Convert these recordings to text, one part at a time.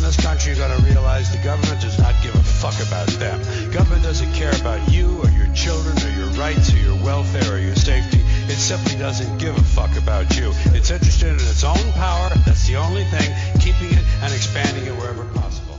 in this country, you got to realize the government does not give a fuck about them. Government doesn't care about you or your children or your rights or your welfare or your safety. It simply doesn't give a fuck about you. It's interested in its own power. That's the only thing, keeping it and expanding it wherever possible.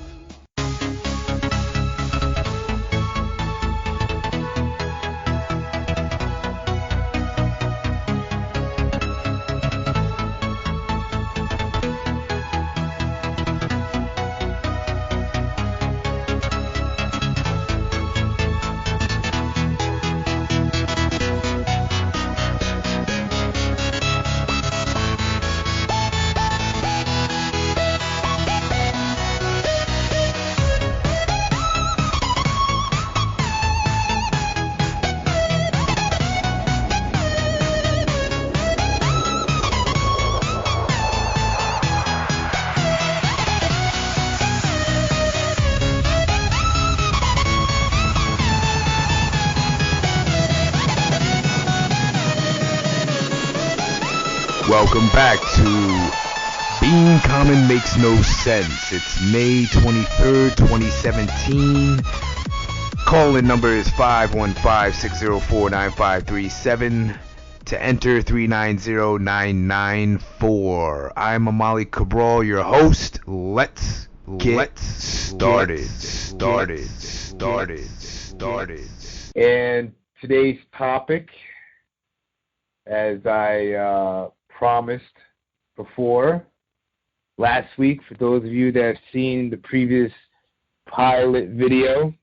Welcome back to Being Common Makes No Sense. It's May 23rd, 2017. Call-in number is 515-604-9537. To enter, 390-994. I'm Amali Cabral, your host. Let's get started. And today's topic, as I promised before last week, for those of you that have seen the previous pilot video,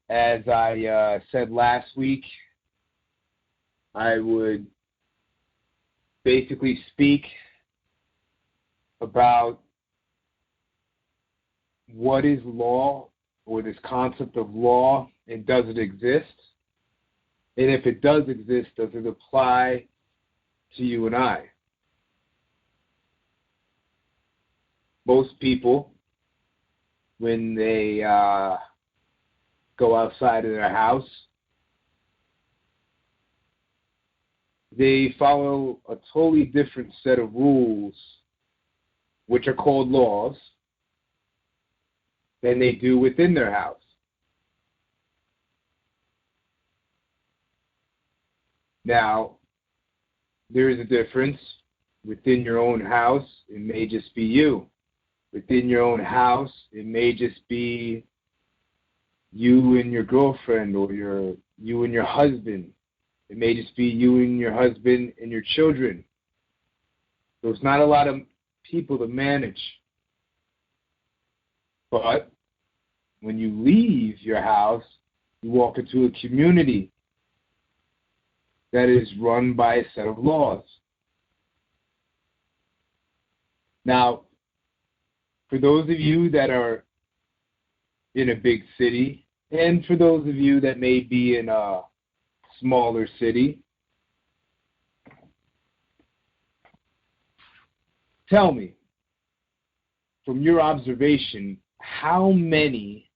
as I said last week, I would basically speak about what is law, or this concept of law, and does it exist? And if it does exist, does it apply to you and I? Most people, when they go outside of their house, they follow a totally different set of rules, which are called laws, than they do within their house. Now, there is a difference. Within your own house, it may just be you. Within your own house, it may just be you and your girlfriend, or you and your husband. It may just be you and your husband and your children. So it's not a lot of people to manage. But when you leave your house, you walk into a community that is run by a set of laws. Now, for those of you that are in a big city, and for those of you that may be in a smaller city, tell me, from your observation, how many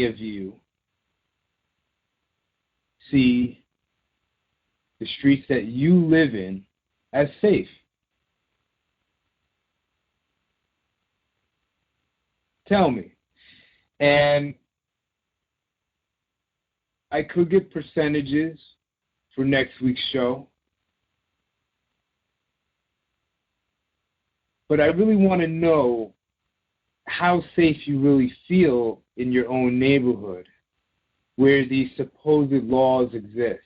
of you see the streets that you live in as safe? Tell me. And I could get percentages for next week's show, but I really want to know how safe you really feel in your own neighborhood where these supposed laws exist.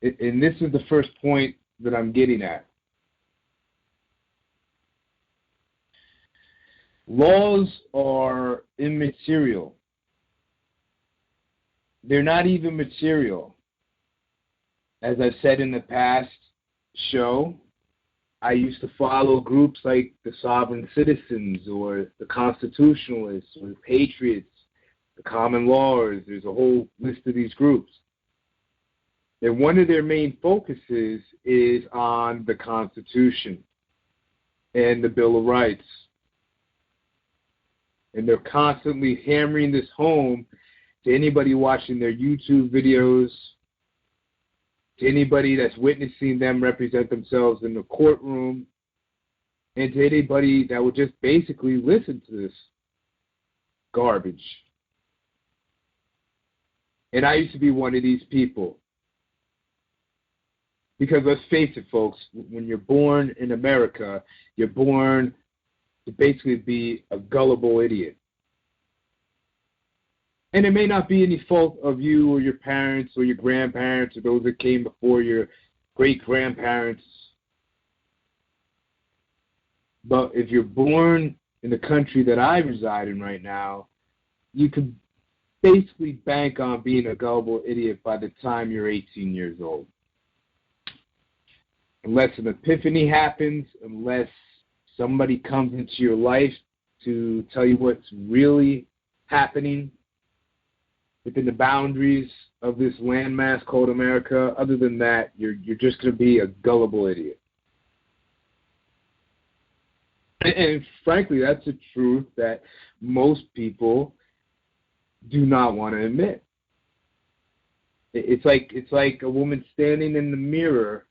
And this is the first point that I'm getting at. Laws are immaterial. They're not even material. As I've said in the past show, I used to follow groups like the Sovereign Citizens, or the Constitutionalists, or the Patriots, the Common Lawyers. There's a whole list of these groups. And one of their main focuses is on the Constitution and the Bill of Rights. And they're constantly hammering this home to anybody watching their YouTube videos, to anybody that's witnessing them represent themselves in the courtroom, and to anybody that would just basically listen to this garbage. And I used to be one of these people. Because let's face it, folks, when you're born in America, you're born to basically be a gullible idiot. And it may not be any fault of you or your parents or your grandparents or those that came before your great-grandparents. But if you're born in the country that I reside in right now, you can basically bank on being a gullible idiot by the time you're 18 years old. Unless an epiphany happens, unless somebody comes into your life to tell you what's really happening within the boundaries of this landmass called America. Other than that, you're just going to be a gullible idiot. And frankly, that's a truth that most people do not want to admit. It's like a woman standing in the mirror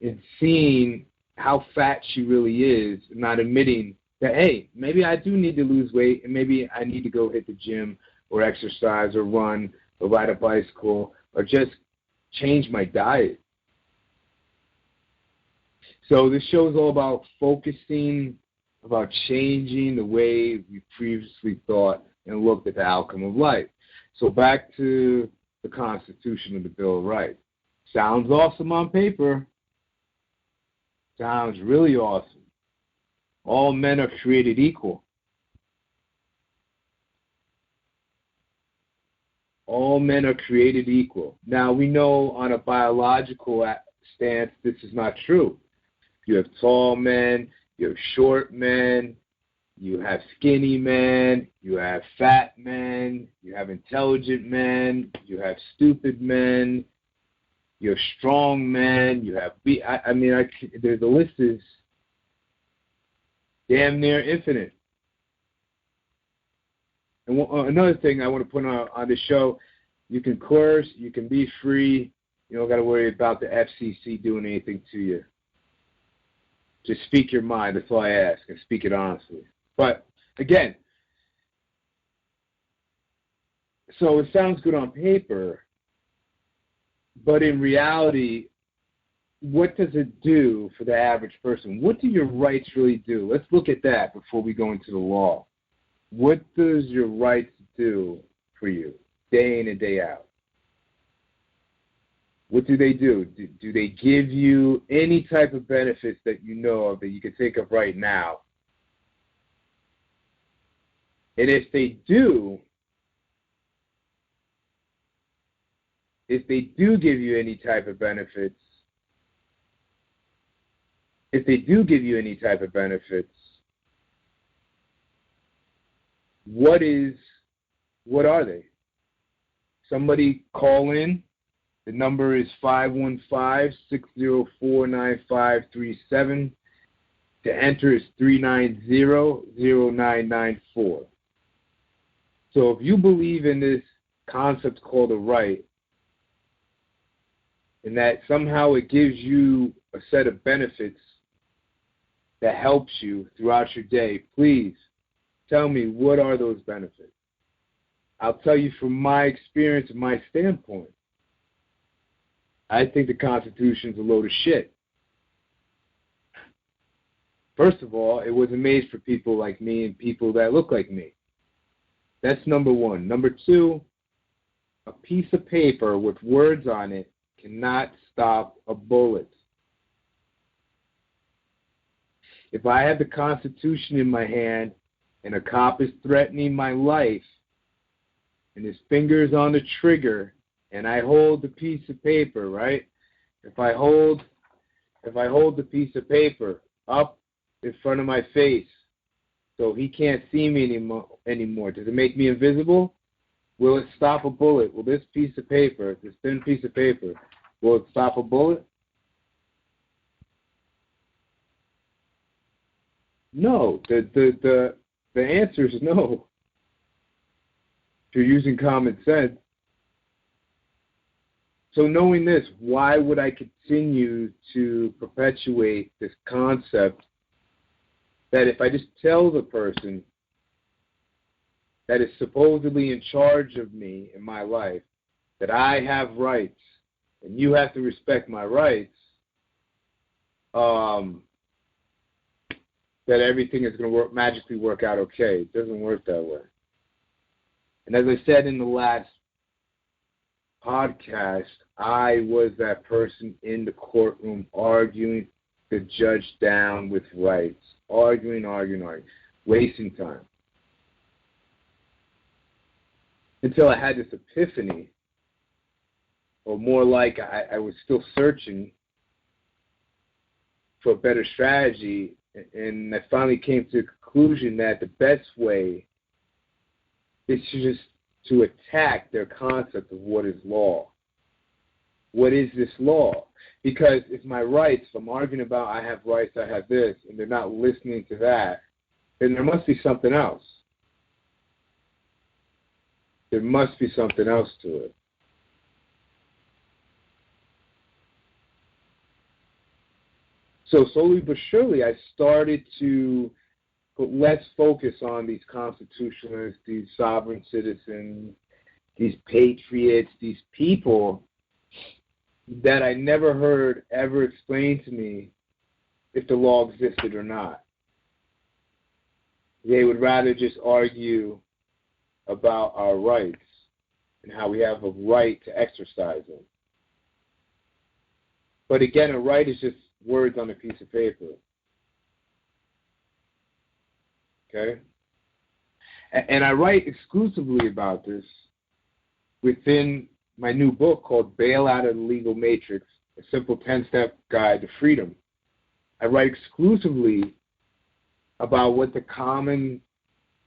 and seeing how fat she really is, not admitting that, hey, maybe I do need to lose weight, and maybe I need to go hit the gym or exercise or run or ride a bicycle or just change my diet. So this show is all about focusing, about changing the way we previously thought and looked at the outcome of life. So back to the Constitution and the Bill of Rights. Sounds awesome on paper. Sounds really awesome. All men are created equal. All men are created equal. Now, we know on a biological stance this is not true. You have tall men, you have short men, you have skinny men, you have fat men, you have intelligent men, you have stupid men, you have strong men, you have the list is damn near infinite. And another thing I want to put on the show, you can curse, you can be free, you don't got to worry about the FCC doing anything to you. Just speak your mind, that's all I ask, and speak it honestly. But, again, so it sounds good on paper, but in reality, what does it do for the average person? What do your rights really do? Let's look at that before we go into the law. What does your rights do for you day in and day out? What do they do? Do they give you any type of benefits that you know of that you can think of right now? And if they do give you any type of benefits, what are they? Somebody call in. The number is 515-604-9537. To enter is 390-0994. So if you believe in this concept called a right, and that somehow it gives you a set of benefits that helps you throughout your day, please tell me, what are those benefits? I'll tell you from my experience and my standpoint. I think the Constitution's a load of shit. First of all, it wasn't made for people like me and people that look like me. That's number one. Number two, a piece of paper with words on it cannot stop a bullet. If I have the Constitution in my hand and a cop is threatening my life and his finger's on the trigger and I hold the piece of paper, right? If I hold the piece of paper up in front of my face so he can't see me anymore, does it make me invisible? Will it stop a bullet? Will this piece of paper, this thin piece of paper, will it stop a bullet? No. The answer is no. If you're using common sense. So knowing this, why would I continue to perpetuate this concept that if I just tell the person that is supposedly in charge of me in my life that I have rights and you have to respect my rights, that everything is going to magically work out okay? It doesn't work that way. And as I said in the last podcast, I was that person in the courtroom arguing the judge down with rights, arguing, wasting time. Until I had this epiphany, or more like I was still searching for a better strategy, and I finally came to the conclusion that the best way is to attack their concept of what is law. What is this law? Because it's my rights. If I'm arguing about I have rights, I have this, and they're not listening to that, then there must be something else. There must be something else to it. So slowly but surely, I started to put less focus on these constitutionalists, these sovereign citizens, these patriots, these people that I never heard ever explain to me if the law existed or not. They would rather just argue about our rights and how we have a right to exercise them. But again, a right is just words on a piece of paper. Okay? And I write exclusively about this within my new book called Bail Out of the Legal Matrix, a simple 10-step guide to freedom. I write exclusively about what the common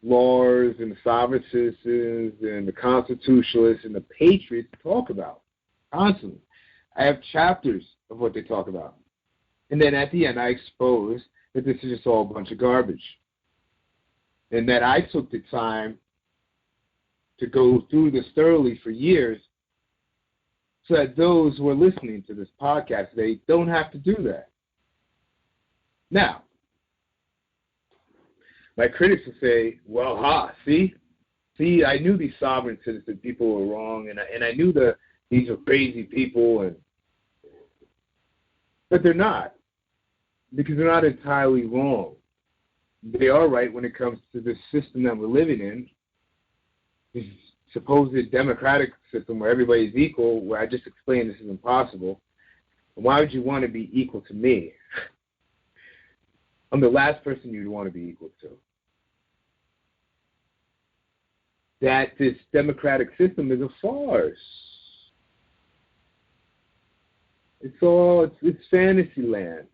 lawyers and the sovereign citizens and the constitutionalists and the patriots talk about constantly. I have chapters of what they talk about. And then at the end, I expose that this is just all a bunch of garbage. And that I took the time to go through this thoroughly for years so that those who are listening to this podcast, they don't have to do that. Now, my critics will say, well, see, I knew these sovereign citizen people were wrong, and I knew these are crazy people, but they're not, because they're not entirely wrong. They are right when it comes to the system that we're living in, this supposed democratic system where everybody's equal, where I just explained this is impossible. And why would you want to be equal to me? I'm the last person you'd want to be equal to. That this democratic system is a farce. It's fantasy land.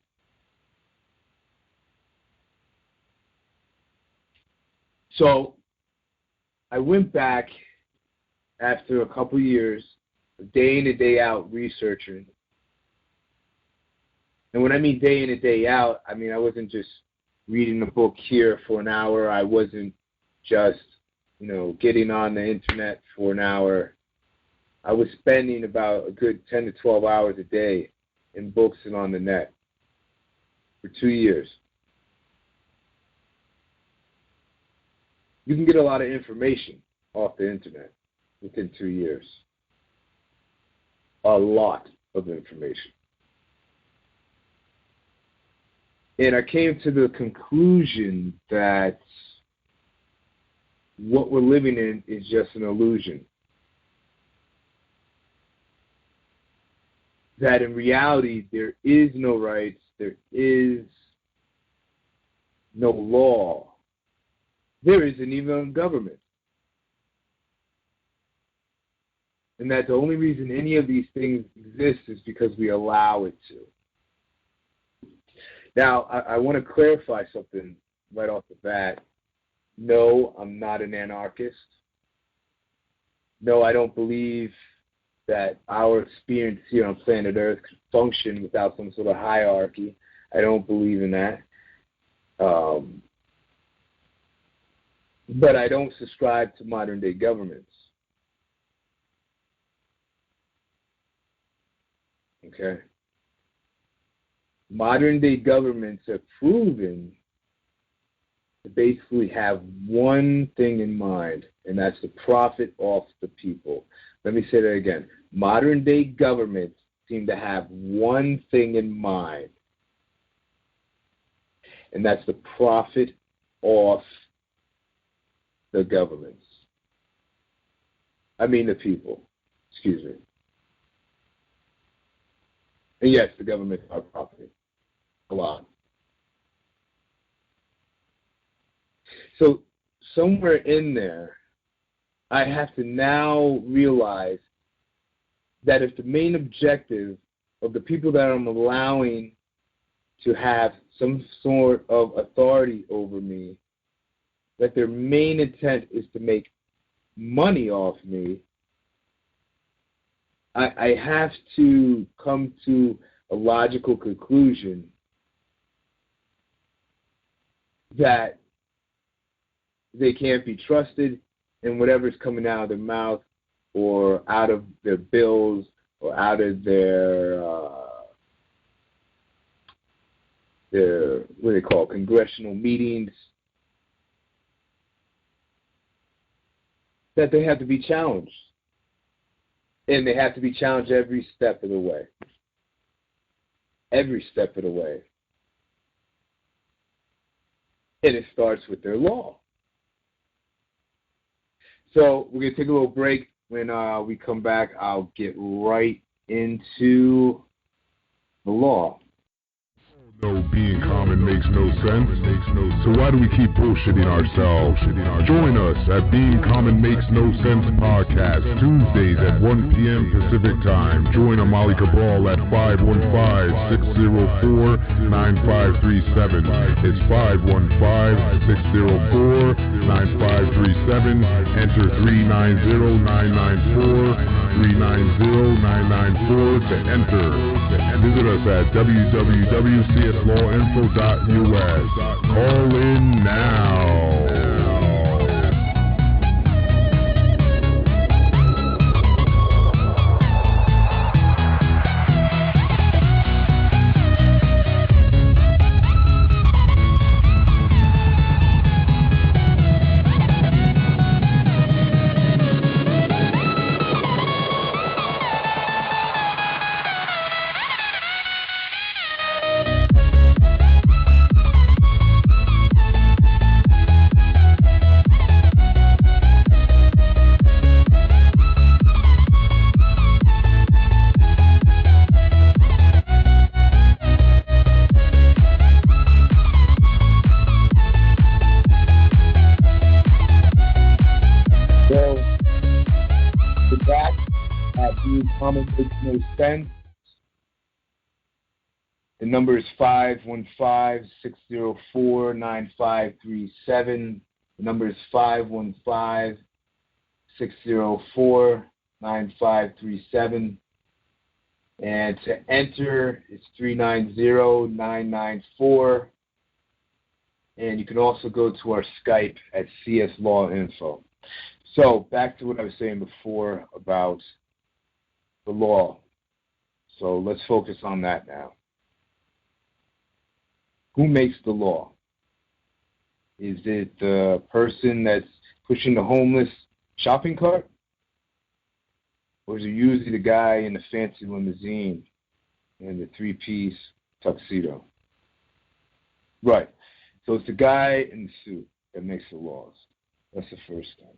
So I went back after a couple years, day in and day out researching. And when I mean day in and day out, I mean I wasn't just reading a book here for an hour. I wasn't just, getting on the internet for an hour. I was spending about a good 10 to 12 hours a day in books and on the net for 2 years. You can get a lot of information off the internet within 2 years. A lot of information. And I came to the conclusion that what we're living in is just an illusion. That in reality, there is no rights, there is no law. There isn't even a government. And that the only reason any of these things exist is because we allow it to. Now, I want to clarify something right off the bat. No, I'm not an anarchist. No, I don't believe that our experience here on planet Earth could function without some sort of hierarchy. I don't believe in that. But I don't subscribe to modern-day governments. Okay? Modern day governments have proven to basically have one thing in mind, and that's to profit off the people. Let me say that again. Modern day governments seem to have one thing in mind, and that's to profit off the governments. I mean the people. Excuse me. And yes, the governments are profiting a lot. So somewhere in there, I have to now realize that if the main objective of the people that I'm allowing to have some sort of authority over me, that their main intent is to make money off me, I have to come to a logical conclusion that they can't be trusted, and whatever's coming out of their mouth or out of their bills or out of their what do they call it, congressional meetings, that they have to be challenged. And they have to be challenged every step of the way. Every step of the way. And it starts with their law. So we're going to take a little break. When we come back, I'll get right into the law. No, being common makes no sense. So why do we keep bullshitting ourselves? Join us at Being Common Makes No Sense podcast, Tuesdays at 1 p.m. Pacific Time. Join Amali Cabral at 515-604-9537. It's 515-604-9537. Enter 390-994, 390-994 to enter. Visit us at www.cslawinfo.us. Call in now. Makes no sense. The number is 515-604-9537. The number is 515-604-9537. And to enter, it's 390-994. And you can also go to our Skype at CS Law Info. So back to what I was saying before about the law. So let's focus on that now. Who makes the law? Is it the person that's pushing the homeless shopping cart? Or is it usually the guy in the fancy limousine and the three-piece tuxedo? Right. So it's the guy in the suit that makes the laws. That's the first thing.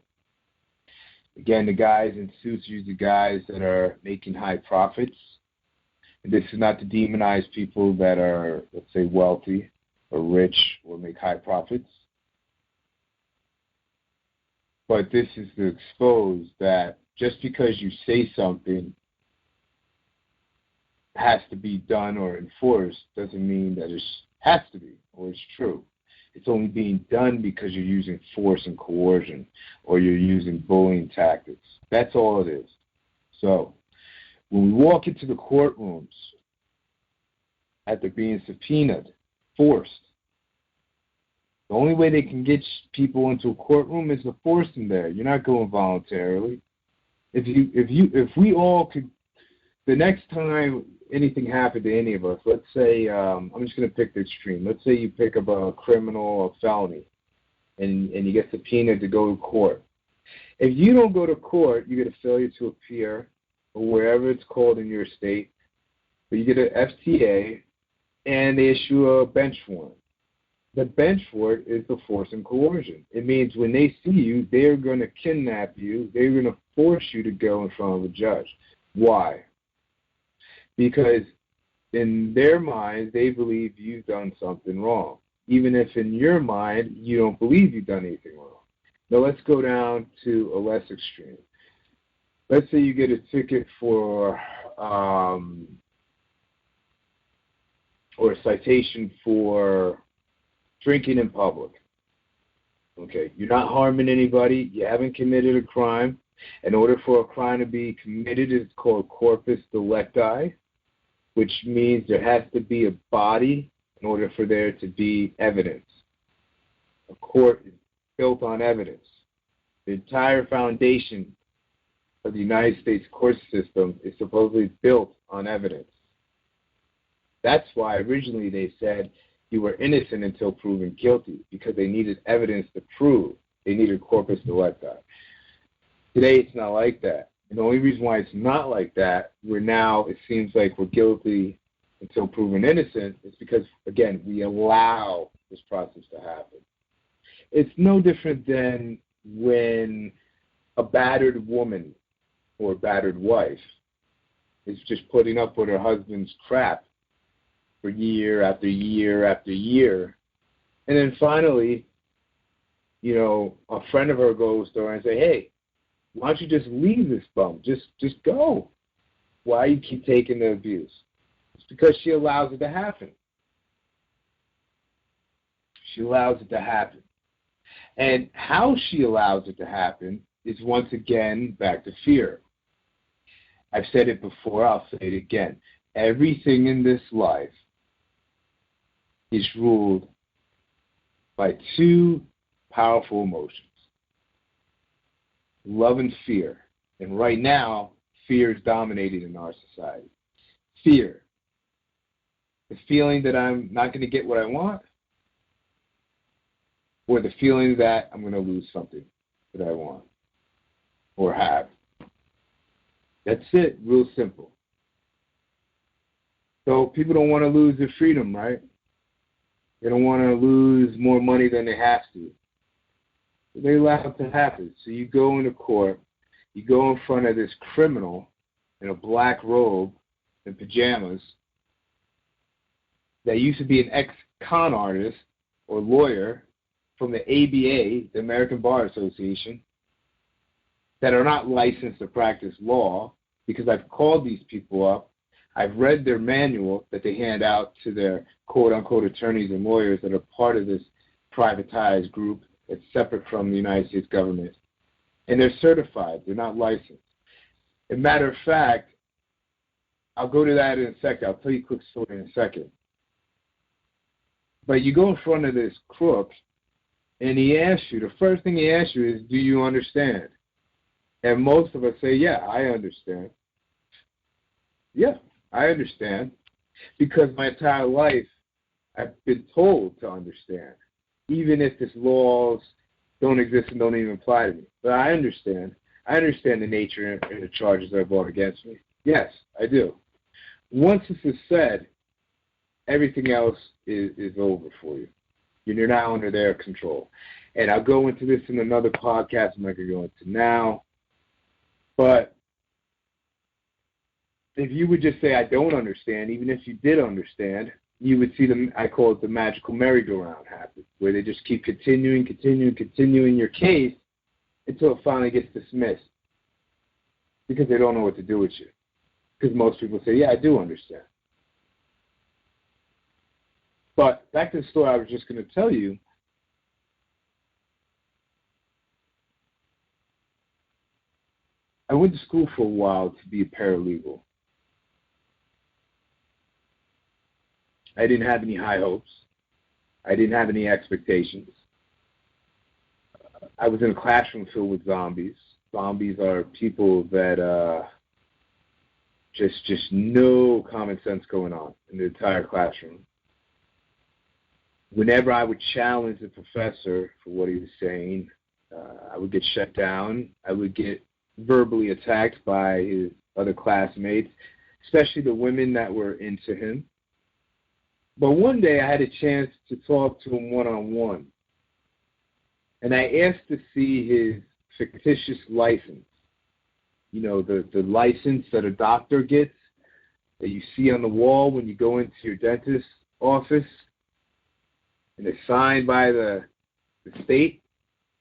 Again, the guys in suits are usually guys that are making high profits. And this is not to demonize people that are, let's say, wealthy or rich or make high profits. But this is to expose that just because you say something has to be done or enforced doesn't mean that it has to be or it's true. It's only being done because you're using force and coercion or you're using bullying tactics. That's all it is. So when we walk into the courtrooms after being subpoenaed, forced, the only way they can get people into a courtroom is to force them there. You're not going voluntarily. If we all could the next time anything happened to any of us, let's say, I'm just going to pick the extreme. Let's say you pick up a criminal, a felony, and you get subpoenaed to go to court. If you don't go to court, you get a failure to appear, or wherever it's called in your state, but you get an FTA, and they issue a bench warrant. The bench warrant is the force and coercion. It means when they see you, they're going to kidnap you. They're going to force you to go in front of a judge. Why? Because in their mind, they believe you've done something wrong, even if in your mind you don't believe you've done anything wrong. Now let's go down to a less extreme. Let's say you get a ticket for or a citation for drinking in public. Okay, you're not harming anybody. You haven't committed a crime. In order for a crime to be committed, it's called corpus delicti, which means there has to be a body in order for there to be evidence. A court is built on evidence. The entire foundation of the United States court system is supposedly built on evidence. That's why originally they said you were innocent until proven guilty, because they needed evidence to prove. They needed corpus delicti. Today it's not like that. And the only reason why it's not like that, where now it seems like we're guilty until proven innocent, is because, again, we allow this process to happen. It's no different than when a battered woman or a battered wife is just putting up with her husband's crap for year after year after year. And then finally, you know, a friend of her goes to her and say, hey, why don't you just leave this bum? Just go. Why you keep taking the abuse? It's because she allows it to happen. She allows it to happen. And how she allows it to happen is, once again, back to fear. I've said it before, I'll say it again. Everything in this life is ruled by two powerful emotions: love and fear. And right now, fear is dominating in our society. Fear. The feeling that I'm not going to get what I want, or the feeling that I'm going to lose something that I want or have. That's it, real simple. So people don't want to lose their freedom, right? They don't want to lose more money than they have to. They allow it to happen. So you go into court, you go in front of this criminal in a black robe and pajamas that used to be an ex-con artist or lawyer from the ABA, the American Bar Association, that are not licensed to practice law, because I've called these people up. I've read their manual that they hand out to their quote-unquote attorneys and lawyers that are part of this privatized group that's separate from the United States government. And they're certified. They're not licensed. As a matter of fact, I'll go to that in a second. I'll tell you a quick story in a second. But you go in front of this crook, and he asks you, the first thing he asks you is, do you understand? And most of us say, yeah, I understand. Yeah, I understand. Because my entire life I've been told to understand, even if these laws don't exist and don't even apply to me. But I understand. I understand the nature and the charges that are brought against me. Yes, I do. Once this is said, everything else is over for you. You're now under their control. And I'll go into this in another podcast I'm not going to go into now. But if you would just say, I don't understand, even if you did understand, you would see I call it the magical merry-go-round happen, where they just keep continuing your case until it finally gets dismissed, because they don't know what to do with you. Because most people say, yeah, I do understand. But back to the story I was just going to tell you. I went to school for a while to be a paralegal. I didn't have any high hopes. I didn't have any expectations. I was in a classroom filled with zombies. Zombies are people that Just no common sense going on in the entire classroom. Whenever I would challenge the professor for what he was saying, I would get shut down. I would get verbally attacked by his other classmates, especially the women that were into him. But one day I had a chance to talk to him one-on-one. And I asked to see his fictitious license. You know, the license that a doctor gets that you see on the wall when you go into your dentist's office. And it's signed by the state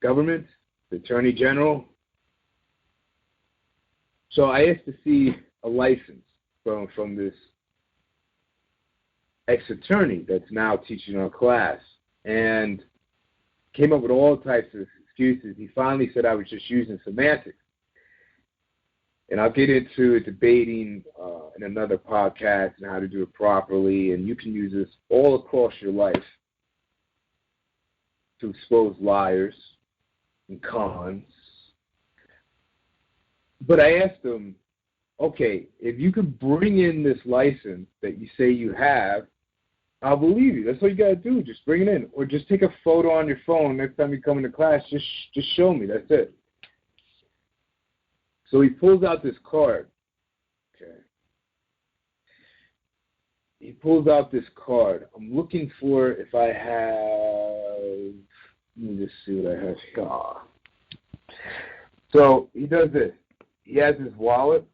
government, the attorney general. So I asked to see a license from this ex-attorney that's now teaching our class, and came up with all types of excuses. He finally said I was just using semantics. And I'll get into debating in another podcast and how to do it properly, and you can use this all across your life to expose liars and cons. But I asked him, okay, if you could bring in this license that you say you have, I'll believe you. That's all you got to do. Just bring it in. Or just take a photo on your phone. Next time you come into class, just show me. That's it. So he pulls out this card. Okay. He pulls out this card. I'm looking for if I have... Let me just see what I have here. So he does this. He has his wallet.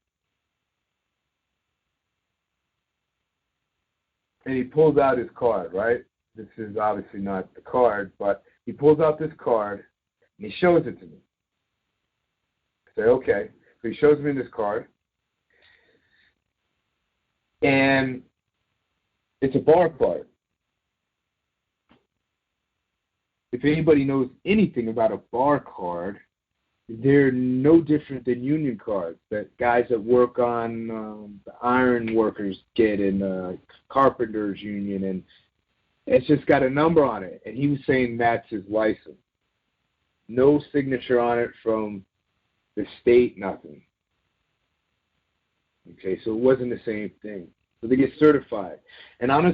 And he pulls out his card, right? This is obviously not the card, but he pulls out this card and he shows it to me. I say, okay. So he shows me this card. And it's a bar card. If anybody knows anything about a bar card, they're no different than union cards that guys that work on the iron workers get in the carpenters union, and it's just got a number on it. And he was saying that's his license. No signature on it from the state, nothing. Okay, so it wasn't the same thing. So they get certified. And on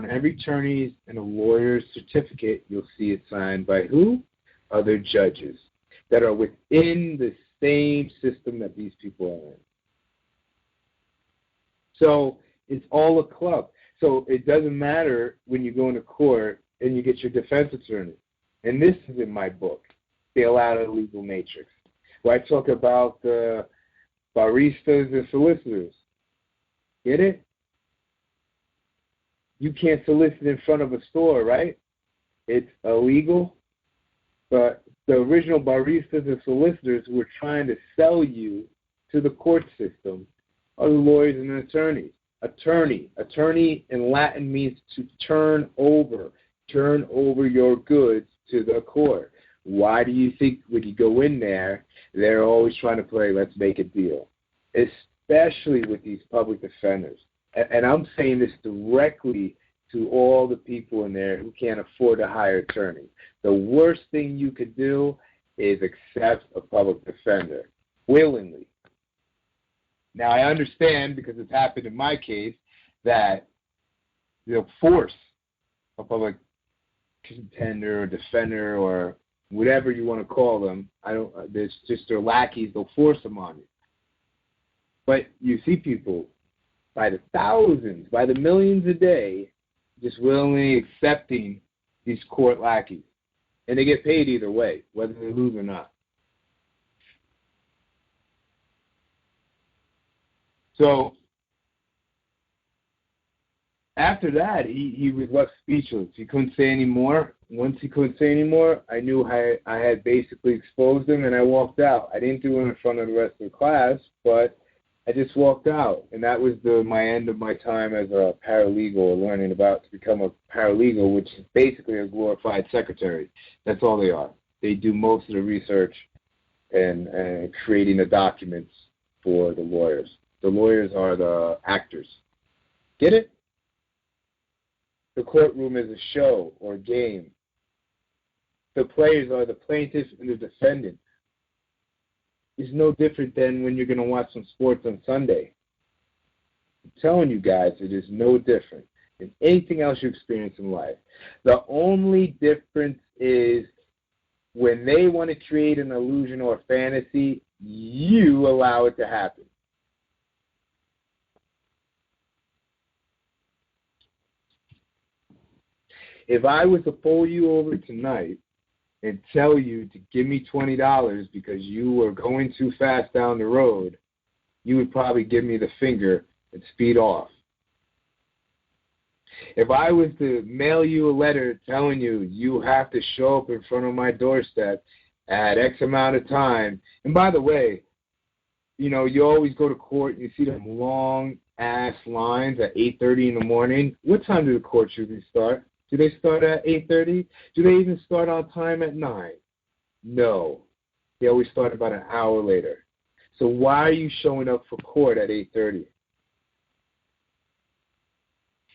every attorney's and a lawyer's certificate, you'll see it signed by who? Other judges that are within the same system that these people are in. So it's all a club. So it doesn't matter when you go into court and you get your defense attorney. And this is in my book, Bail Out of the Legal Matrix, where I talk about the baristas and solicitors. Get it? You can't solicit in front of a store, right? It's illegal. But the original baristas and solicitors who were trying to sell you to the court system are the lawyers and the attorneys. Attorney in Latin means to turn over your goods to the court. Why do you think when you go in there, they're always trying to play, let's make a deal, especially with these public defenders? And I'm saying this directly to all the people in there who can't afford to hire attorneys. The worst thing you could do is accept a public defender willingly. Now, I understand, because it's happened in my case, that they'll force a public contender or defender or whatever you want to call them. There's just their lackeys. They'll force them on you. But you see people by the thousands, by the millions a day, just willingly accepting these court lackeys. And they get paid either way, whether they lose or not. So after that, he was left speechless. He couldn't say any more. Once he couldn't say any more, I knew I had basically exposed him, and I walked out. I didn't do it in front of the rest of the class, but I just walked out. And that was my end of my time as a paralegal, learning about to become a paralegal, which is basically a glorified secretary. That's all they are. They do most of the research and creating the documents for the lawyers. The lawyers are the actors. Get it? The courtroom is a show or a game. The players are the plaintiff and the defendant. It's no different than when you're going to watch some sports on Sunday. I'm telling you guys, it is no different than anything else you experience in life. The only difference is when they want to create an illusion or fantasy, you allow it to happen. If I was to pull you over tonight and tell you to give me $20 because you were going too fast down the road, you would probably give me the finger and speed off. If I was to mail you a letter telling you you have to show up in front of my doorstep at X amount of time, and by the way, you know, you always go to court and you see them long-ass lines at 8:30 in the morning. What time do the courts usually start? Do they start at 8:30? Do they even start on time at 9? No. They always start about an hour later. So why are you showing up for court at 8:30?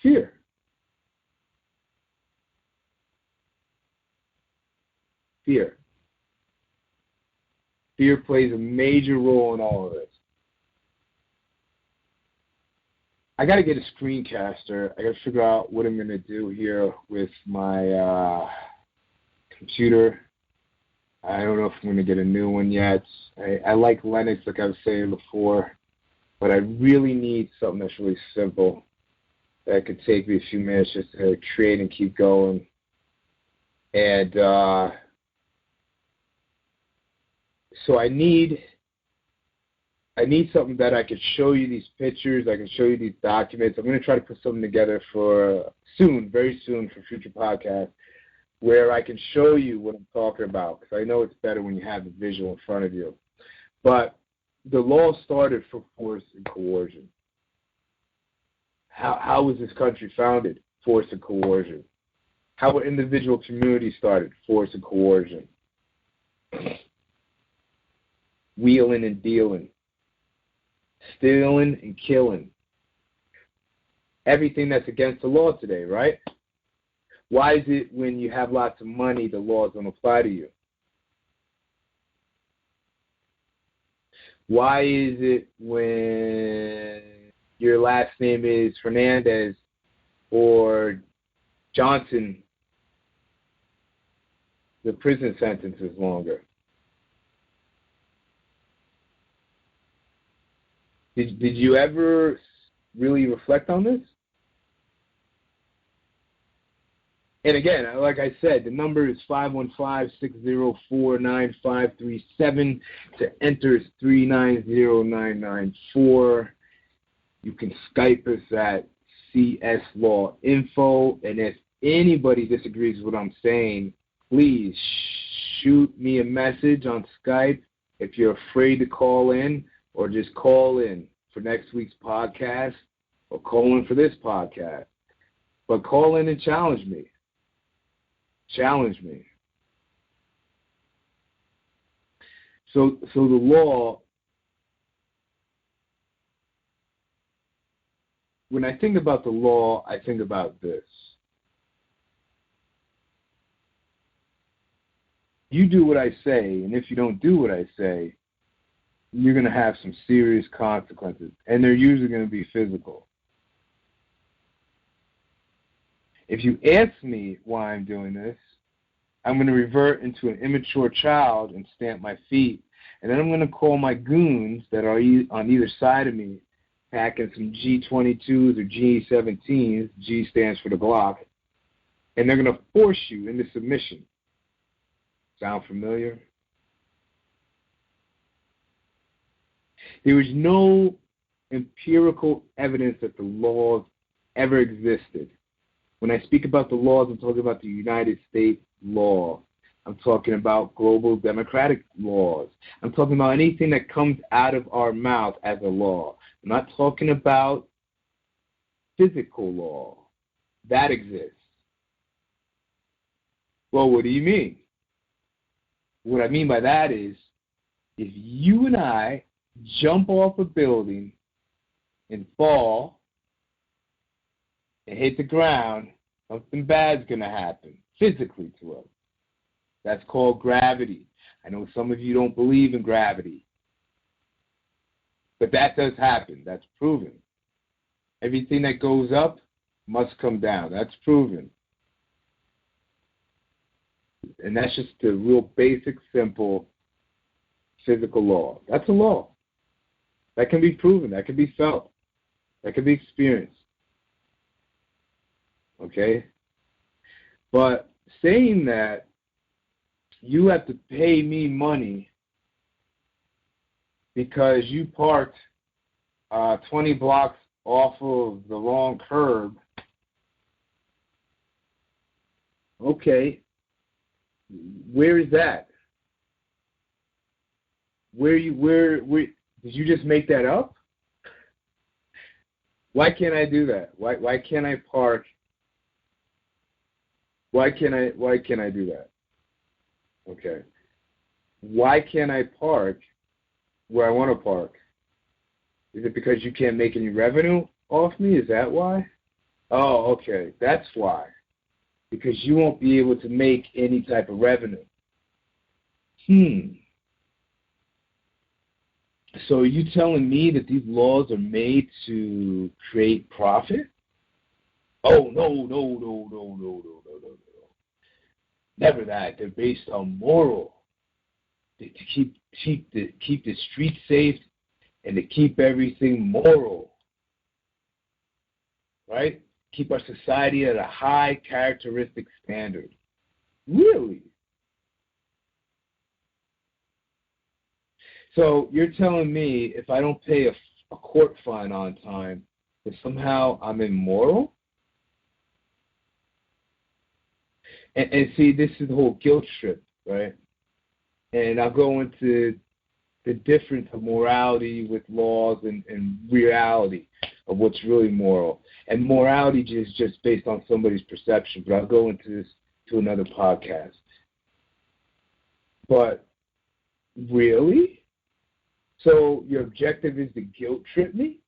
Fear. Fear. Fear plays a major role in all of this. I got to get a screencaster. I got to figure out what I'm going to do here with my computer. I don't know if I'm going to get a new one yet. I like Linux, like I was saying before, but I really need something that's really simple that could take me a few minutes just to create and keep going. And so I need something that I could show you these pictures, I can show you these documents. I'm going to try to put something together for soon, very soon, for future podcasts, where I can show you what I'm talking about, because I know it's better when you have the visual in front of you. But the law started for force and coercion. How was this country founded? Force and coercion. How were individual communities started? Force and coercion. Wheeling and dealing. Stealing and killing. Everything that's against the law today, right? Why is it when you have lots of money, the laws don't apply to you? Why is it when your last name is Hernandez or Johnson, the prison sentence is longer? Did you ever really reflect on this? And again, like I said, the number is 515-604-9537. To enter is 390-994. You can Skype us at CSI Law Info. And if anybody disagrees with what I'm saying, please shoot me a message on Skype. If you're afraid to call in, or just call in for next week's podcast, or call in for this podcast. But call in and challenge me. Challenge me. So the law, when I think about the law, I think about this. You do what I say, and if you don't do what I say, you're going to have some serious consequences, and they're usually going to be physical. If you ask me why I'm doing this, I'm going to revert into an immature child and stamp my feet, and then I'm going to call my goons that are on either side of me, packing some G22s or G17s, G stands for the Glock, and they're going to force you into submission. Sound familiar? There is no empirical evidence that the laws ever existed. When I speak about the laws, I'm talking about the United States law. I'm talking about global democratic laws. I'm talking about anything that comes out of our mouth as a law. I'm not talking about physical law. That exists. Well, what do you mean? What I mean by that is, if you and I jump off a building and fall and hit the ground, something bad's going to happen physically to us. That's called gravity. I know some of you don't believe in gravity, but that does happen. That's proven. Everything that goes up must come down. That's proven. And that's just the real basic, simple physical law. That's a law. That can be proven. That can be felt. That can be experienced. Okay? But saying that you have to pay me money because you parked 20 blocks off of the wrong curb, okay, where is that? Where did you just make that up? Why can't I do that? Why can't I park? Why can't I do that? Okay. Why can't I park where I want to park? Is it because you can't make any revenue off me? Is that why? Oh, okay. That's why. Because you won't be able to make any type of revenue. So are you telling me that these laws are made to create profit? Oh, no. Never that. They're based on moral. To keep the streets safe and to keep everything moral. Right? Keep our society at a high characteristic standard. Really? So you're telling me if I don't pay a court fine on time, that somehow I'm immoral? And see, this is the whole guilt trip, right? And I'll go into the difference of morality with laws and reality of what's really moral. And morality is just based on somebody's perception, but I'll go into this to another podcast. But really? So your objective is to guilt trip me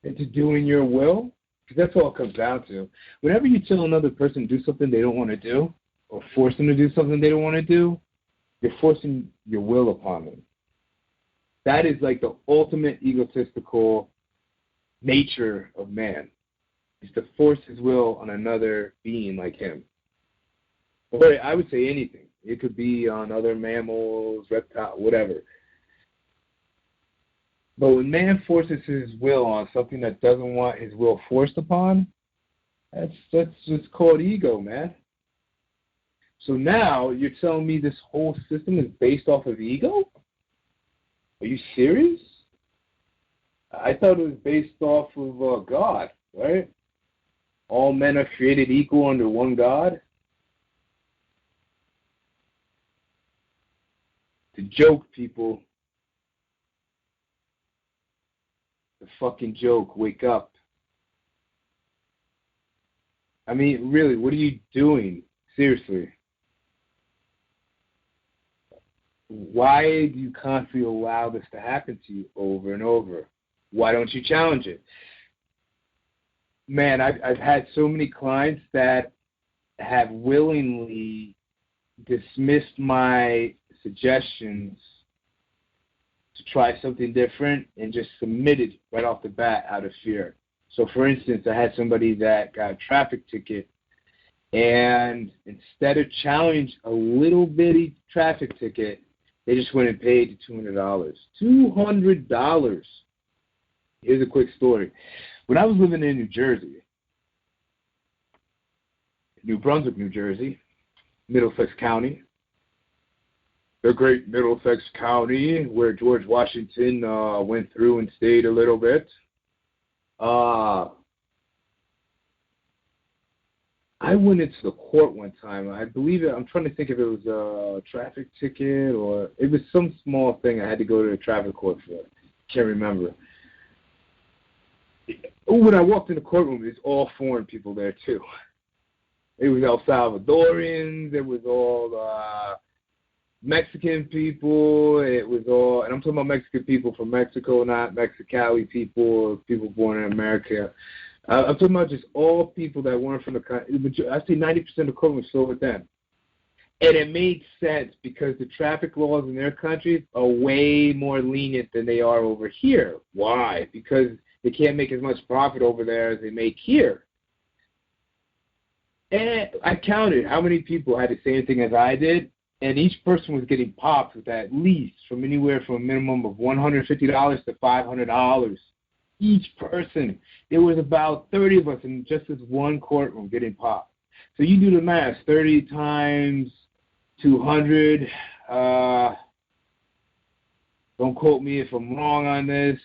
into doing your will? Because that's all it comes down to. Whenever you tell another person to do something they don't want to do, or force them to do something they don't want to do, you're forcing your will upon them. That is like the ultimate egotistical nature of man, is to force his will on another being like him. Or I would say anything. It could be on other mammals, reptiles, whatever. But when man forces his will on something that doesn't want his will forced upon, that's just called ego, man. So now you're telling me this whole system is based off of ego? Are you serious? I thought it was based off of God, right? All men are created equal under one God. The joke, people. The fucking joke. Wake up. I mean, really, what are you doing? Seriously. Why do you constantly allow this to happen to you over and over? Why don't you challenge it? Man, I've had so many clients that have willingly dismissed my suggestions to try something different and just submitted right off the bat out of fear. So, for instance, I had somebody that got a traffic ticket, and instead of challenge a little bitty traffic ticket, they just went and paid $200. $200. Here's a quick story. When I was living in New Jersey, New Brunswick, New Jersey, Middlesex County, the great Middlesex County, where George Washington went through and stayed a little bit. I went into the court one time. I believe I'm trying to think if it was a traffic ticket or it was some small thing I had to go to the traffic court for. Can't remember. When I walked in the courtroom, there's all foreign people there too. It was El Salvadorians. It was all Mexican people. It was all, and I'm talking about Mexican people from Mexico, not Mexicali people, people born in America. I'm talking about just all people that weren't from the country. I say 90% of the court was filled with them. And it made sense because the traffic laws in their countries are way more lenient than they are over here. Why? Because they can't make as much profit over there as they make here. And I counted how many people had the same thing as I did, and each person was getting popped with at least from anywhere from a minimum of $150 to $500. Each person. There was about 30 of us in just this one courtroom getting popped. So you do the math, 30 times 200. Don't quote me if I'm wrong on this.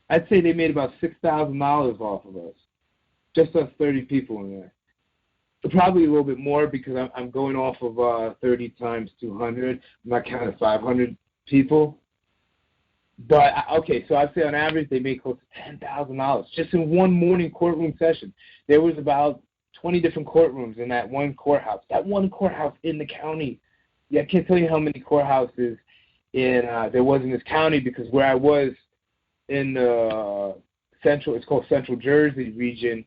I'd say they made about $6,000 off of us. Just us 30 people in there. Probably a little bit more because I'm going off of 30 times 200. I'm not counting 500 people. But, okay, so I'd say on average they made close to $10,000 just in one morning courtroom session. There was about 20 different courtrooms in that one courthouse. That one courthouse in the county. Yeah, I can't tell you how many courthouses there was in this county because where I was in the it's called Central Jersey region,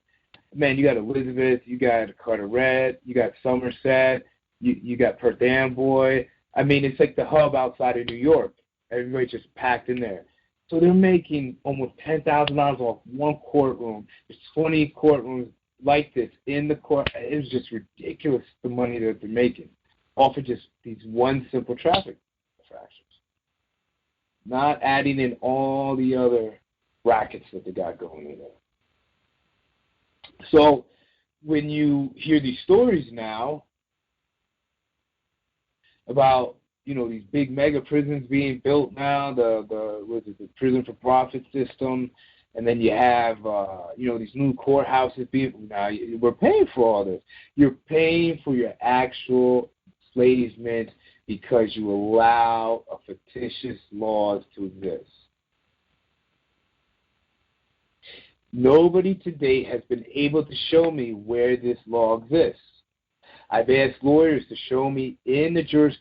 man, you got Elizabeth, you got Carteret, you got Somerset, you got Perth Amboy. I mean, it's like the hub outside of New York. Everybody's just packed in there. So they're making almost $10,000 off one courtroom. There's 20 courtrooms like this in the court. It was just ridiculous, the money that they're making off of just these one simple traffic infractions. Not adding in all the other rackets that they got going in there. So when you hear these stories now about, these big mega prisons being built now, the prison for profit system, and then you have, these new courthouses being, now we're paying for all this. You're paying for your actual enslavement because you allow a fictitious laws to exist. Nobody to date has been able to show me where this law exists. I've asked lawyers to show me in the juris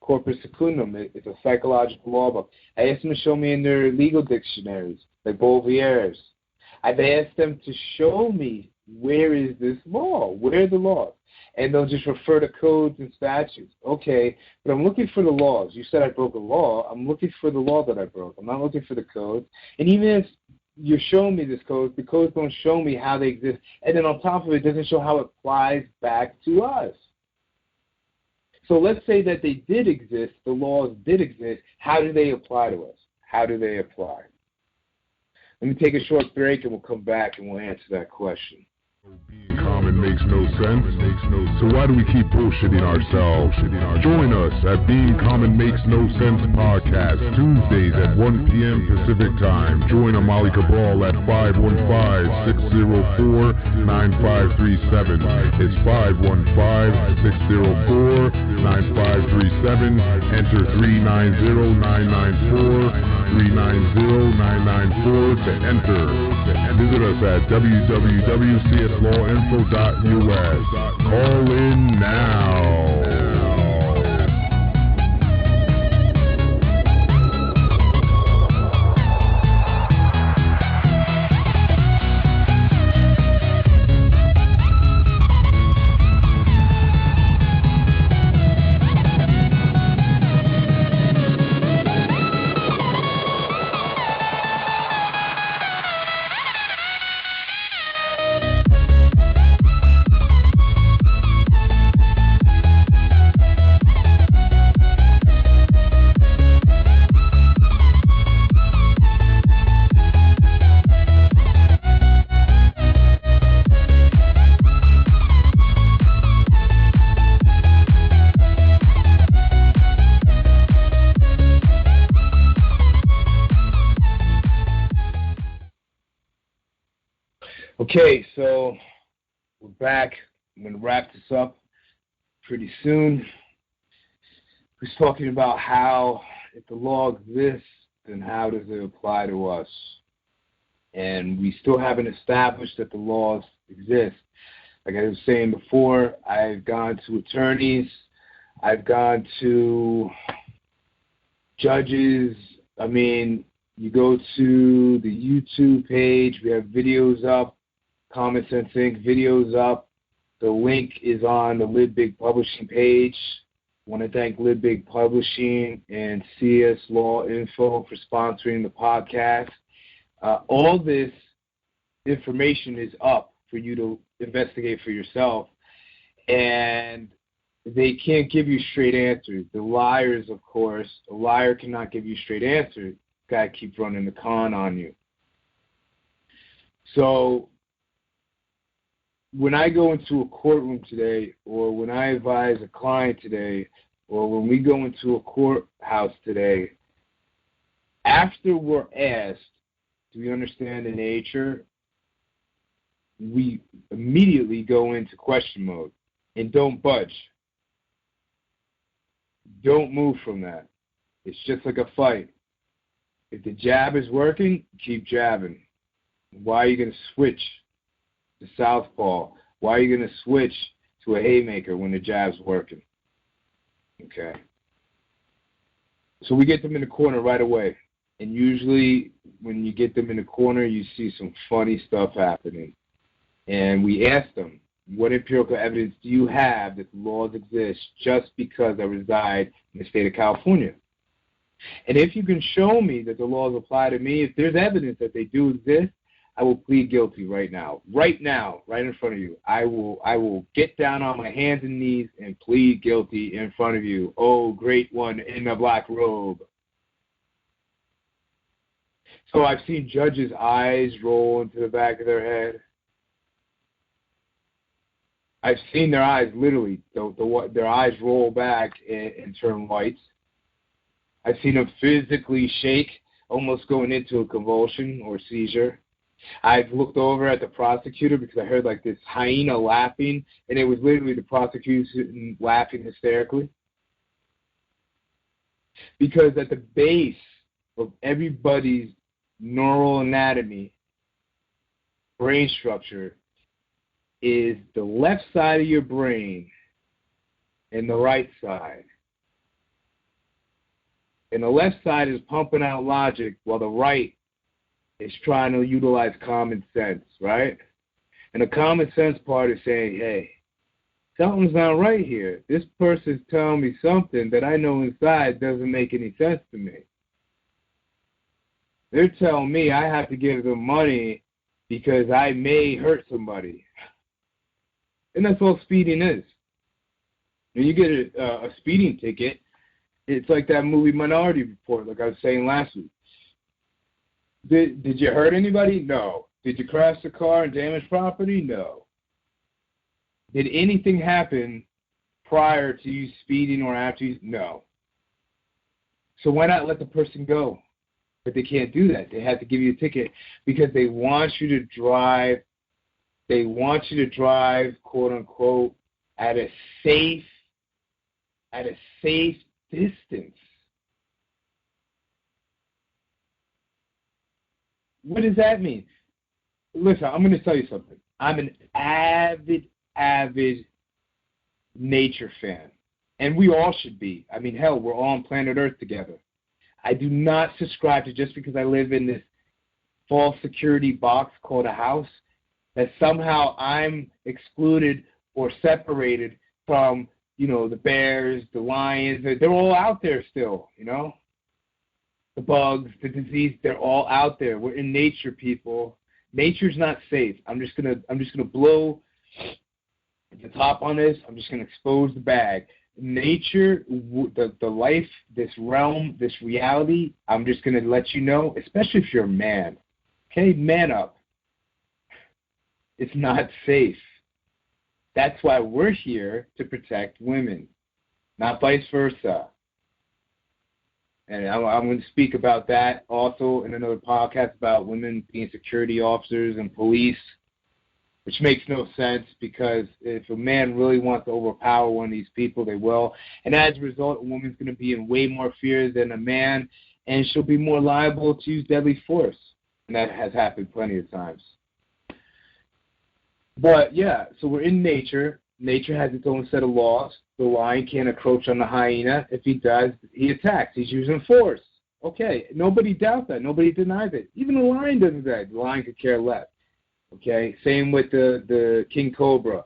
corpus secundum. It's a psychological law book. I asked them to show me in their legal dictionaries, like Bovier's. I've asked them to show me where is this law, where are the laws, and they'll just refer to codes and statutes. Okay, but I'm looking for the laws. You said I broke a law. I'm looking for the law that I broke. I'm not looking for the codes. And even if you're showing me this code, the codes don't show me how they exist. And then on top of it, doesn't show how it applies back to us. So let's say that they did exist, the laws did exist. How do they apply to us? How do they apply? Let me take a short break and we'll come back and we'll answer that question. Being common makes no sense. So why do we keep bullshitting ourselves? Join us at Being Common Makes No Sense podcast, Tuesdays at 1 p.m. Pacific Time. Join Amali Cabral at 515-604-9537. It's 515-604-9537. Enter 390-994, 390-994 to enter. Visit us at www.cslawinfo.us. Call in now. Okay, so we're back. I'm going to wrap this up pretty soon. We're talking about how, if the law exists, then how does it apply to us? And we still haven't established that the laws exist. Like I was saying before, I've gone to attorneys, I've gone to judges. I mean, you go to the YouTube page, we have videos up. Common Sense Inc. videos up. The link is on the Live Big Publishing page. I want to thank Libbig Publishing and CSI Law Info for sponsoring the podcast. All this information is up for you to investigate for yourself, and they can't give you straight answers. The liars, of course, a liar cannot give you straight answers. Guy keep running the con on you. So when I go into a courtroom today, or when I advise a client today, or when we go into a courthouse today, after we're asked, do we understand the nature, we immediately go into question mode and don't budge. Don't move from that. It's just like a fight. If the jab is working, keep jabbing. Why are you going to switch to southpaw? Why are you going to switch to a haymaker when the jab's working? Okay. So we get them in the corner right away. And usually when you get them in the corner, you see some funny stuff happening. And we ask them, what empirical evidence do you have that the laws exist just because I reside in the state of California? And if you can show me that the laws apply to me, if there's evidence that they do exist, I will plead guilty right now, right in front of you. I will get down on my hands and knees and plead guilty in front of you. Oh, great one in the black robe. So I've seen judges' eyes roll into the back of their head. I've seen their eyes literally, their eyes roll back and turn white. I've seen them physically shake, almost going into a convulsion or seizure. I've looked over at the prosecutor because I heard like this hyena laughing, and it was literally the prosecutor laughing hysterically. Because at the base of everybody's neural anatomy, brain structure, is the left side of your brain and the right side. And the left side is pumping out logic while the right is trying to utilize common sense, right? And the common sense part is saying, hey, something's not right here. This person's telling me something that I know inside doesn't make any sense to me. They're telling me I have to give them money because I may hurt somebody. And that's all speeding is. When you get a speeding ticket, it's like that movie Minority Report, like I was saying last week. Did you hurt anybody? No. Did you crash the car and damage property? No. Did anything happen prior to you speeding or after you? No. So why not let the person go? But they can't do that. They have to give you a ticket because they want you to drive. They want you to drive, quote unquote, at a safe distance. What does that mean? Listen, I'm going to tell you something. I'm an avid nature fan. And we all should be. I mean, hell, we're all on planet Earth together. I do not subscribe to just because I live in this false security box called a house that somehow I'm excluded or separated from, the bears, the lions. They're all out there still, The bugs, the disease, they're all out there. We're in nature, people. Nature's not safe. I'm just gonna blow the top on this. I'm just gonna expose the bag. Nature, the life, this realm, this reality, I'm just gonna let you know, especially if you're a man. Okay, man up. It's not safe. That's why we're here to protect women, not vice versa. And I'm going to speak about that also in another podcast about women being security officers and police, which makes no sense because if a man really wants to overpower one of these people, they will. And as a result, a woman's going to be in way more fear than a man, and she'll be more liable to use deadly force. And that has happened plenty of times. But, yeah, so we're in nature. Nature has its own set of laws. The lion can't encroach on the hyena. If he does, he attacks. He's using force. Okay, nobody doubts that. Nobody denies it. Even the lion doesn't do that. The lion could care less. Okay, same with the king cobra.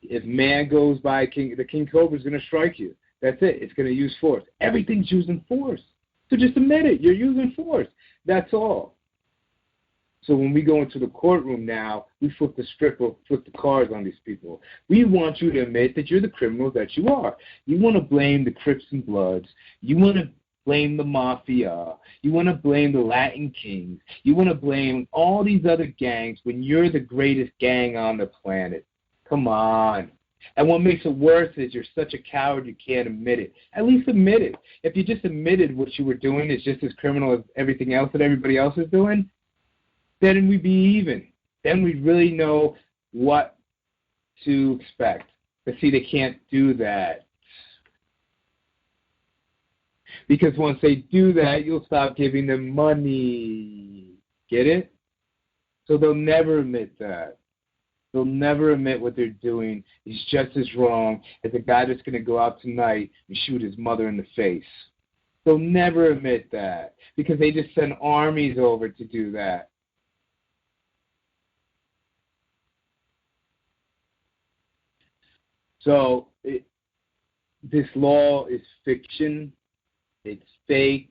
If man goes by the king cobra is going to strike you. That's it. It's going to use force. Everything's using force. So just admit it. You're using force. That's all. So when we go into the courtroom now, we flip the cards on these people. We want you to admit that you're the criminal that you are. You want to blame the Crips and Bloods. You want to blame the Mafia. You want to blame the Latin Kings. You want to blame all these other gangs when you're the greatest gang on the planet. Come on. And what makes it worse is you're such a coward you can't admit it. At least admit it. If you just admitted what you were doing is just as criminal as everything else that everybody else is doing, then we'd be even. Then we'd really know what to expect. But see, they can't do that. Because once they do that, you'll stop giving them money. Get it? So they'll never admit that. They'll never admit what they're doing is just as wrong as the guy that's going to go out tonight and shoot his mother in the face. They'll never admit that because they just send armies over to do that. So this law is fiction. It's fake.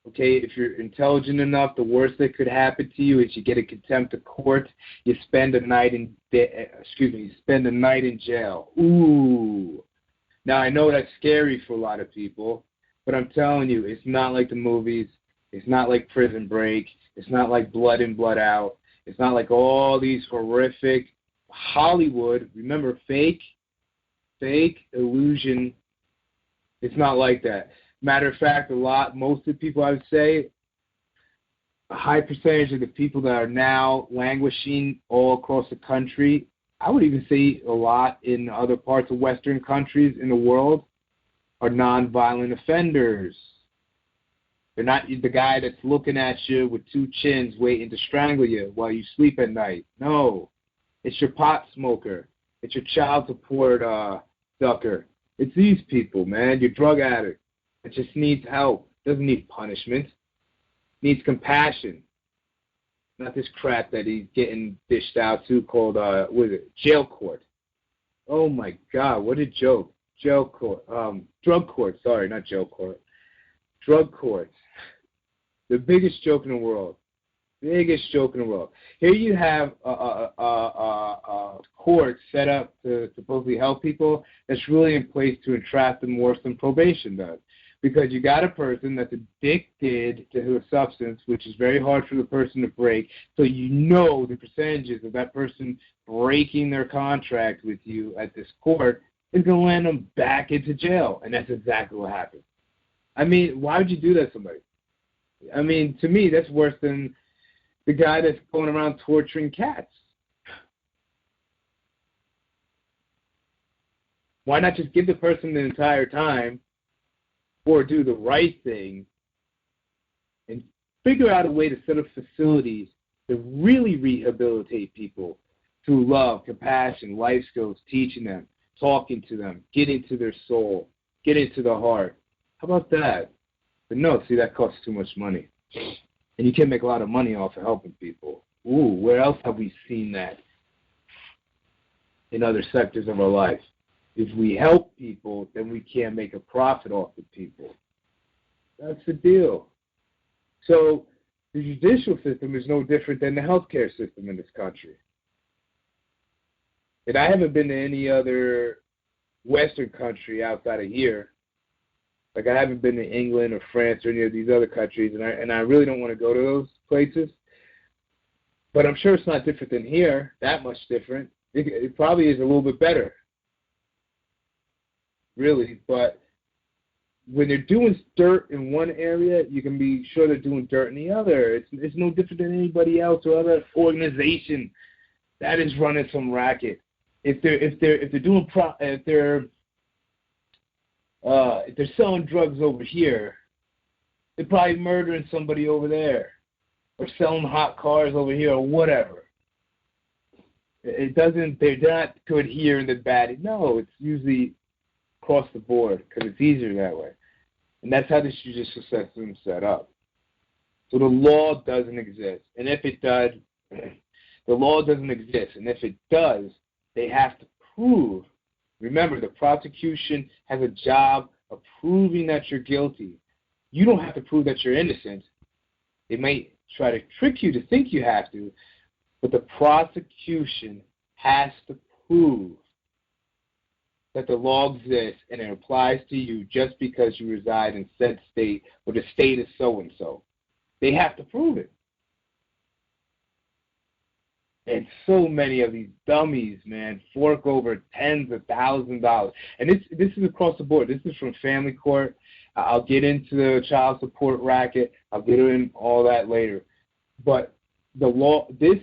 Okay, if you're intelligent enough, the worst that could happen to you is you get a contempt of court. You spend a night in jail. Ooh. Now I know that's scary for a lot of people, but I'm telling you, it's not like the movies. It's not like Prison Break. It's not like Blood In, Blood Out. It's not like all these horrific Hollywood. Remember, fake illusion. It's not like that. Matter of fact, most of the people, I would say, a high percentage of the people that are now languishing all across the country, I would even say a lot in other parts of Western countries in the world, are nonviolent offenders. They're not the guy that's looking at you with two chins waiting to strangle you while you sleep at night. No. It's your pot smoker. It's your child support sucker. It's these people, man. Your drug addict. It just needs help. Doesn't need punishment. Needs compassion. Not this crap that he's getting dished out to called, jail court. Oh, my God. What a joke. Jail court. Drug court. Sorry, not jail court. Drug court. The biggest joke in the world. Biggest joke in the world. Here you have a court set up to supposedly help people that's really in place to entrap them worse than probation does. Because you got a person that's addicted to a substance, which is very hard for the person to break, so you know the percentages of that person breaking their contract with you at this court is going to land them back into jail. And that's exactly what happened. I mean, why would you do that to somebody? I mean, to me, that's worse than the guy that's going around torturing cats. Why not just give the person the entire time or do the right thing and figure out a way to set up facilities to really rehabilitate people through love, compassion, life skills, teaching them, talking to them, getting to their soul, getting to the heart. How about that? But no, see, that costs too much money. And you can't make a lot of money off of helping people. Ooh, where else have we seen that in other sectors of our life? If we help people, then we can't make a profit off of people. That's the deal. So the judicial system is no different than the healthcare system in this country. And I haven't been to any other Western country outside of here. Like I haven't been to England or France or any of these other countries, and I really don't want to go to those places. But I'm sure it's not different than here, that much different. It probably is a little bit better, really. But when they're doing dirt in one area, you can be sure they're doing dirt in the other. It's no different than anybody else or other organization that is running some racket. If they're selling drugs over here, they're probably murdering somebody over there, or selling hot cars over here, or whatever. They're not good here and they're bad. No, it's usually across the board because it's easier that way. And that's how the judicial system is set up. So the law doesn't exist. And if it does, the law doesn't exist. And if it does, they have to prove Remember, the prosecution has a job of proving that you're guilty. You don't have to prove that you're innocent. It may try to trick you to think you have to, but the prosecution has to prove that the law exists and it applies to you just because you reside in said state or the state is so-and-so. They have to prove it. And so many of these dummies, man, fork over tens of thousands of dollars. And this is across the board. This is from family court. I'll get into the child support racket. I'll get into all that later. But the law, this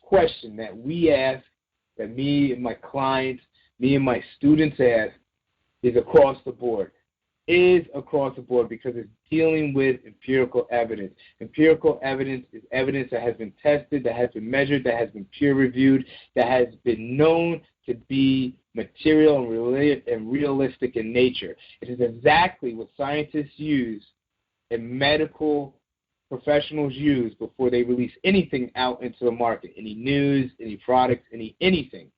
question that we ask, that me and my clients, me and my students ask, is across the board. Is across the board because it's dealing with empirical evidence. Empirical evidence is evidence that has been tested, that has been measured, that has been peer-reviewed, that has been known to be material and realistic in nature. It is exactly what scientists use and medical professionals use before they release anything out into the market, any news, any products, anything.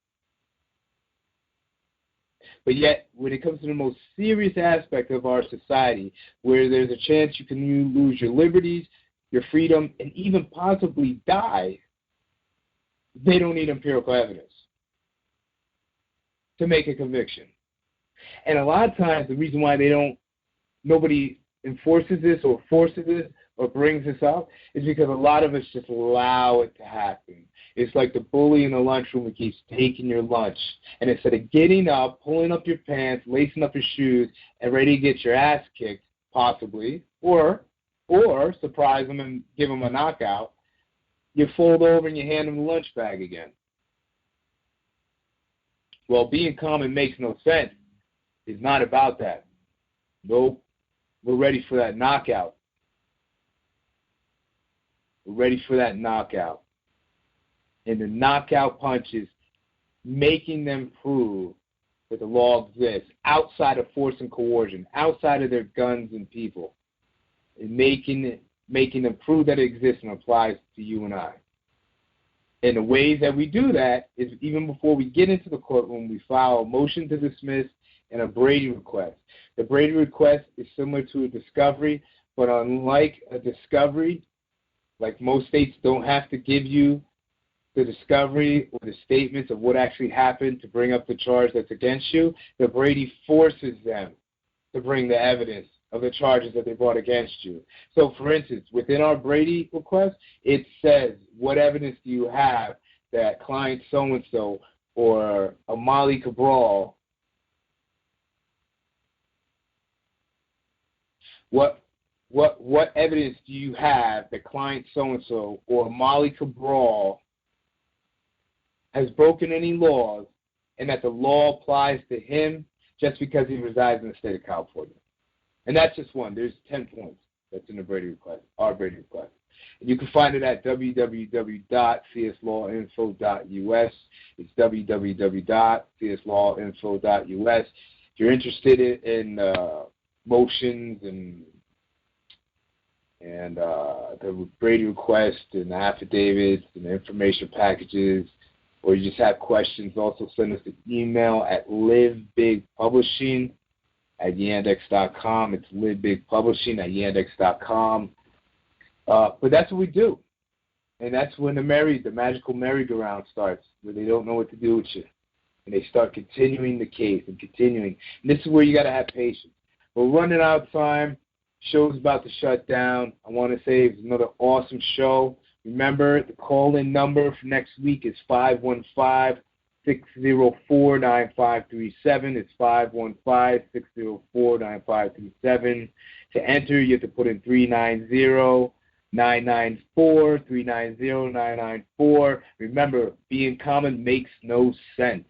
But yet, when it comes to the most serious aspect of our society, where there's a chance you can lose your liberties, your freedom, and even possibly die, they don't need empirical evidence to make a conviction. And a lot of times, the reason why nobody enforces this or forces this or brings this up is because a lot of us just allow it to happen. It's like the bully in the lunchroom who keeps taking your lunch. And instead of getting up, pulling up your pants, lacing up your shoes, and ready to get your ass kicked, possibly, or surprise them and give them a knockout, you fold over and you hand them the lunch bag again. Well, being common makes no sense. It's not about that. Nope. We're ready for that knockout. We're ready for that knockout. And the knockout punch is making them prove that the law exists outside of force and coercion, outside of their guns and people, and making them prove that it exists and applies to you and I. And the ways that we do that is even before we get into the courtroom, we file a motion to dismiss and a Brady request. The Brady request is similar to a discovery, but unlike a discovery, like most states don't have to give you the discovery or the statements of what actually happened to bring up the charge that's against you, the Brady forces them to bring the evidence of the charges that they brought against you. So, for instance, within our Brady request, it says, what evidence do you have that client so-and-so or Amali Cabral, what evidence do you have that client so-and-so or Amali Cabral has broken any laws and that the law applies to him just because he resides in the state of California? And that's just one. There's 10 points that's in the Brady request, our Brady request. And you can find it at www.cslawinfo.us. It's www.cslawinfo.us. If you're interested in motions and the Brady request and the affidavits and the information packages, or you just have questions, also send us an email at livebigpublishing@yandex.com. It's livebigpublishing@yandex.com. But that's what we do. And that's when the magical merry-go-round starts, where they don't know what to do with you. And they start continuing the case and continuing. And this is where you got to have patience. We're running out of time. Show's about to shut down. I want to say it's another awesome show. Remember, the call-in number for next week is 515-604-9537. It's 515-604-9537. To enter, you have to put in 390-994, 390-994. Remember, being common makes no sense.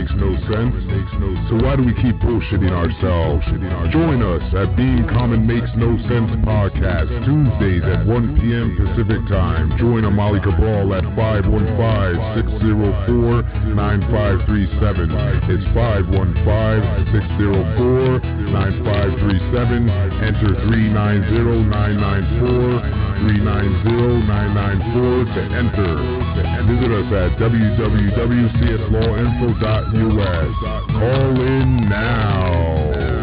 makes no sense. So why do we keep bullshitting ourselves? Join us at Being Common Makes No Sense podcast, Tuesdays at 1 p.m. Pacific time. Join Amali Cabral at 515-604-9537. It's 515-604-9537. Enter 390-994, 390-994 to enter. Visit us at www.cslawinfo.us. Call in now.